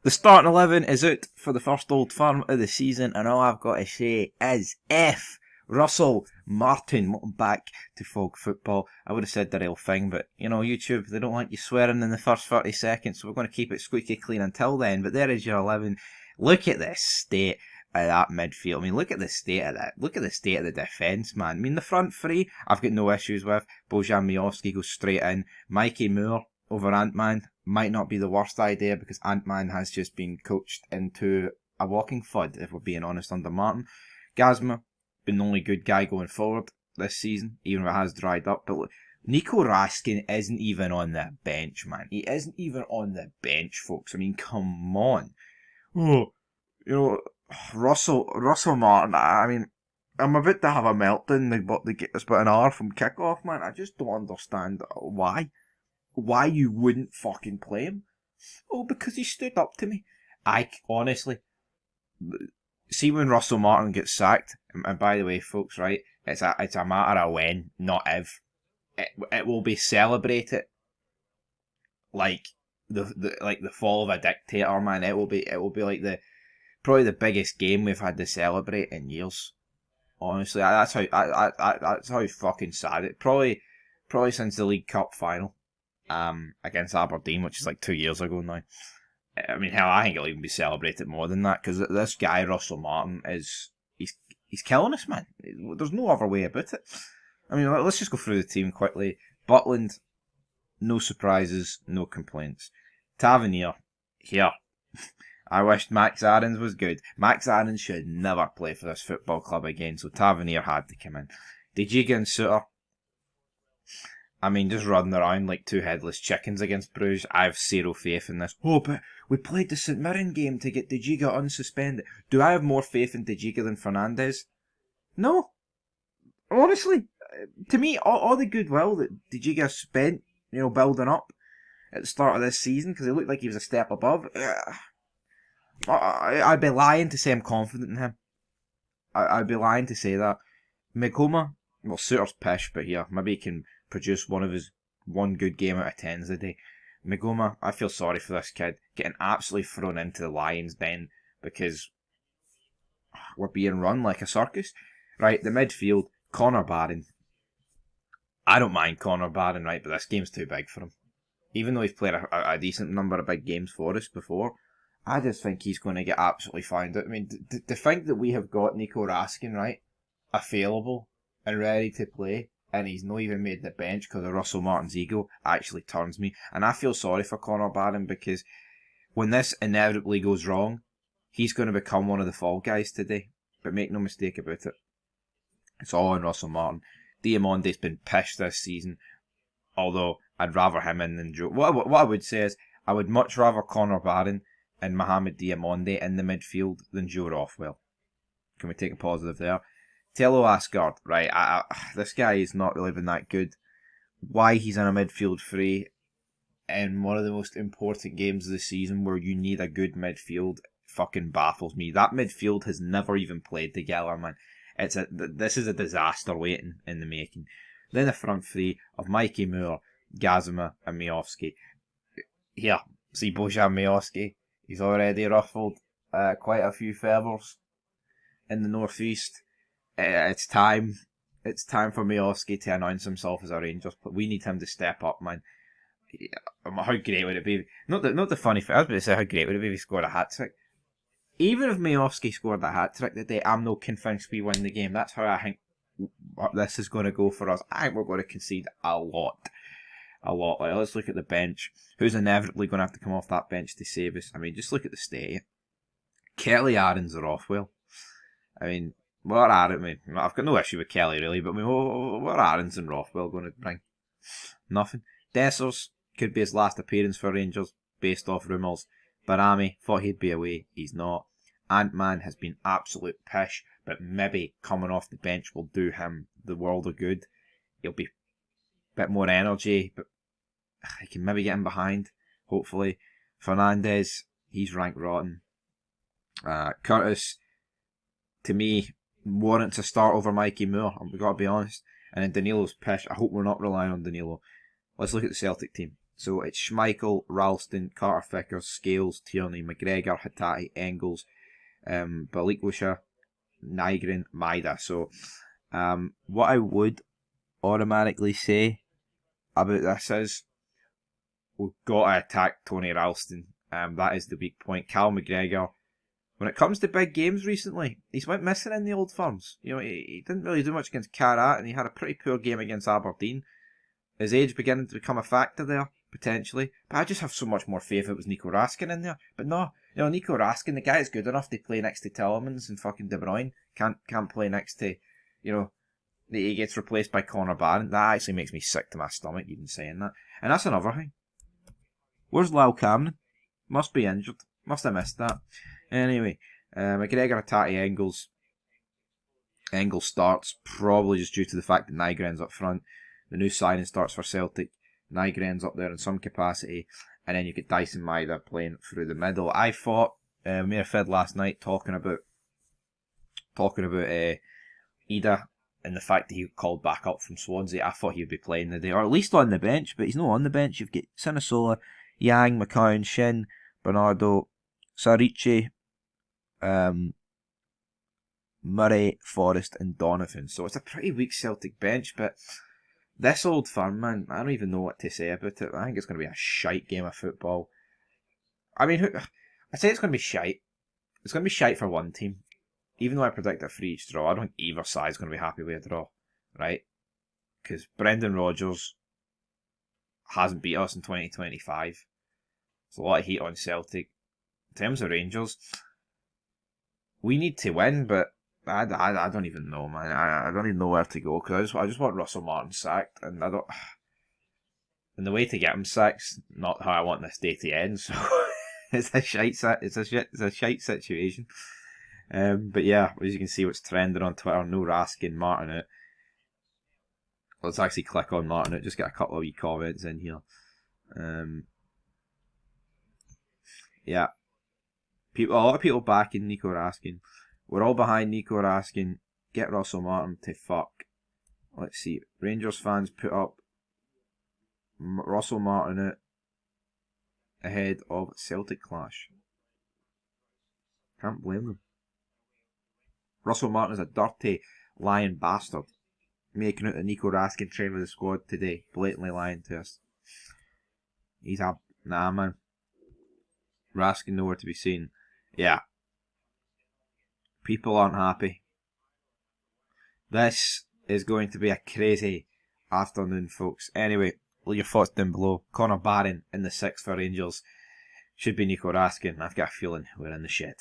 The starting 11 is out for the first Old Firm of the season, and all I've got to say is F. Russell Martin. Welcome back to Fog Football. I would have said the real thing, but, you know, YouTube, they don't like you swearing in the first 30 seconds, so we're going to keep it squeaky clean until then. But there is your 11. Look at the state of that midfield. I mean, look at the state of that. Look at the state of the defence, man. I mean, the front three, I've got no issues with. Bojan Miovski goes straight in. Mikey Moore over Ant-Man might not be the worst idea, because Ant-Man has just been coached into a walking FUD, if we're being honest, under Martin. Gazma, been the only good guy going forward this season, even if it has dried up. But look, Nico Raskin isn't even on the bench, man. He isn't even on the bench, folks. I mean, come on. Oh, you know, Russell Martin, I mean, I'm about to have a meltdown. It's about an hour from kickoff, man. I just don't understand why you wouldn't fucking play him. Oh, because he stood up to me. I honestly see when Russell Martin gets sacked. And by the way, folks, right? It's a matter of when, not if. It will be celebrated like the fall of a dictator, man. It will be like probably the biggest game we've had to celebrate in years. Honestly, that's how fucking sad it. Probably since the League Cup final. Against Aberdeen, which is like 2 years ago now. I mean, hell, I think it'll even be celebrated more than that, because this guy, Russell Martin, he's killing us, man. There's no other way about it. I mean, let's just go through the team quickly. Butland, no surprises, no complaints. Tavernier, here. I wished Max Aarons was good. Max Aarons should never play for this football club again, so Tavernier had to come in. De Giga and Suter, I mean, just running around like two headless chickens against Bruges. I have zero faith in this. Oh, but we played the St Mirren game to get De Giga unsuspended. Do I have more faith in De Giga than Fernandes? No. Honestly, to me, all the goodwill that De Giga spent, you know, building up at the start of this season, because he looked like he was a step above, I'd be lying to say I'm confident in him. I'd be lying to say that. Mikoma, well, Suter's pish, but here, maybe he can produce one good game out of 10s a day. Migoma, I feel sorry for this kid, getting absolutely thrown into the lion's den because we're being run like a circus. Right, the midfield, Connor Barron. I don't mind Connor Barron, right, but this game's too big for him. Even though he's played a decent number of big games for us before, I just think he's going to get absolutely found out. I mean, to think that we have got Nico Raskin, right, available and ready to play, and he's not even made the bench because of Russell Martin's ego, actually turns me. And I feel sorry for Connor Barron, because when this inevitably goes wrong, he's going to become one of the fall guys today. But make no mistake about it, it's all on Russell Martin. Diamonde's been pished this season, although I'd rather him in than Joe. What I would say is, I would much rather Connor Barron and Mohamed Diamonde in the midfield than Joe Rothwell. Can we take a positive there? Tello Asgard, right, this guy is not really been that good. Why he's in a midfield three in one of the most important games of the season where you need a good midfield fucking baffles me. That midfield has never even played together, man. This is a disaster waiting in the making. Then the front three of Mikey Moore, Gazma and Miovski. Here, see Bojan Miovski. He's already ruffled quite a few feathers in the northeast. It's time for Miovski to announce himself as a Rangers. But we need him to step up, man. How great would it be? Not the funny thing. I was about to say, how great would it be if he scored a hat trick? Even if Miovski scored a hat trick today, I'm not convinced we win the game. That's how I think this is going to go for us. I think we're going to concede a lot. Like, let's look at the bench. Who's inevitably going to have to come off that bench to save us? I mean, just look at the state. Kelly, Aarons, or Rothwell. I mean, I've got no issue with Kelly, really, but what are Aarons and Rothwell going to bring? Nothing. Dessers could be his last appearance for Rangers, based off rumours. Barami thought he'd be away. He's not. Ant-Man has been absolute pish, but maybe coming off the bench will do him the world of good. He'll be a bit more energy, but he can maybe get him behind, hopefully. Fernandes, he's rank rotten. Curtis, to me, warrants a start over Mikey Moore, we've got to be honest. And then Danilo's pish. I hope we're not relying on Danilo. Let's look at the Celtic team. So it's Schmeichel, Ralston, Carter Vickers, Scales, Tierney, McGregor, Hatate, Engels, Balikwisha, Nygren, Maida. So what I would automatically say about this is we've got to attack Tony Ralston. That is the weak point. Cal McGregor, when it comes to big games recently, he's went missing in the Old Firms. You know, he didn't really do much against Carrat, and he had a pretty poor game against Aberdeen. His age beginning to become a factor there, potentially. But I just have so much more faith it was Nico Raskin in there. But no, you know, Nico Raskin, the guy is good enough to play next to Tielemans and fucking De Bruyne. Can't play next to, you know, he gets replaced by Conor Barron. That actually makes me sick to my stomach, even saying that. And that's another thing. Where's Lyle Camden? Must be injured. Must have missed that. Anyway, McGregor, Hatate, Engels. Engels starts, probably just due to the fact that Nygren's up front. The new signing starts for Celtic. Nygren's up there in some capacity. And then you get Dyson Maida playing through the middle. I thought, Mayor Fed last night talking about Ida and the fact that he called back up from Swansea. I thought he would be playing the day, or at least on the bench, but he's not on the bench. You've got Sinasola, Yang, McCown, Shin, Bernardo, Sarici, Murray, Forrest and Donovan. So it's a pretty weak Celtic bench, but this Old Firm, man, I don't even know what to say about it. I think it's going to be a shite game of football. I mean, I say it's going to be shite. It's going to be shite for one team. Even though I predict a free each draw, I don't think either side is going to be happy with a draw, right? Because Brendan Rodgers hasn't beat us in 2025. There's a lot of heat on Celtic. In terms of Rangers, we need to win, but I don't even know, man. I don't even know where to go, because I just want Russell Martin sacked, and I don't. And the way to get him sacked, not how I want this day to end. So it's a shite situation. But yeah, as you can see, what's trending on Twitter, no Raskin, Martin out. Let's actually click on Martin out, just get a couple of wee comments in here. Yeah. A lot of people backing Nico Raskin. We're all behind Nico Raskin. Get Russell Martin to fuck. Let's see. Rangers fans put up Russell Martin out ahead of Celtic clash. Can't blame them. Russell Martin is a dirty, lying bastard. Making out the Nico Raskin train with the squad today. Blatantly lying to us. He's a... Nah, man. Raskin nowhere to be seen. Yeah. People aren't happy. This is going to be a crazy afternoon, folks. Anyway, leave your thoughts down below. Conor Barron in the 6 for Rangers. Should be Nico Raskin. I've got a feeling we're in the shit.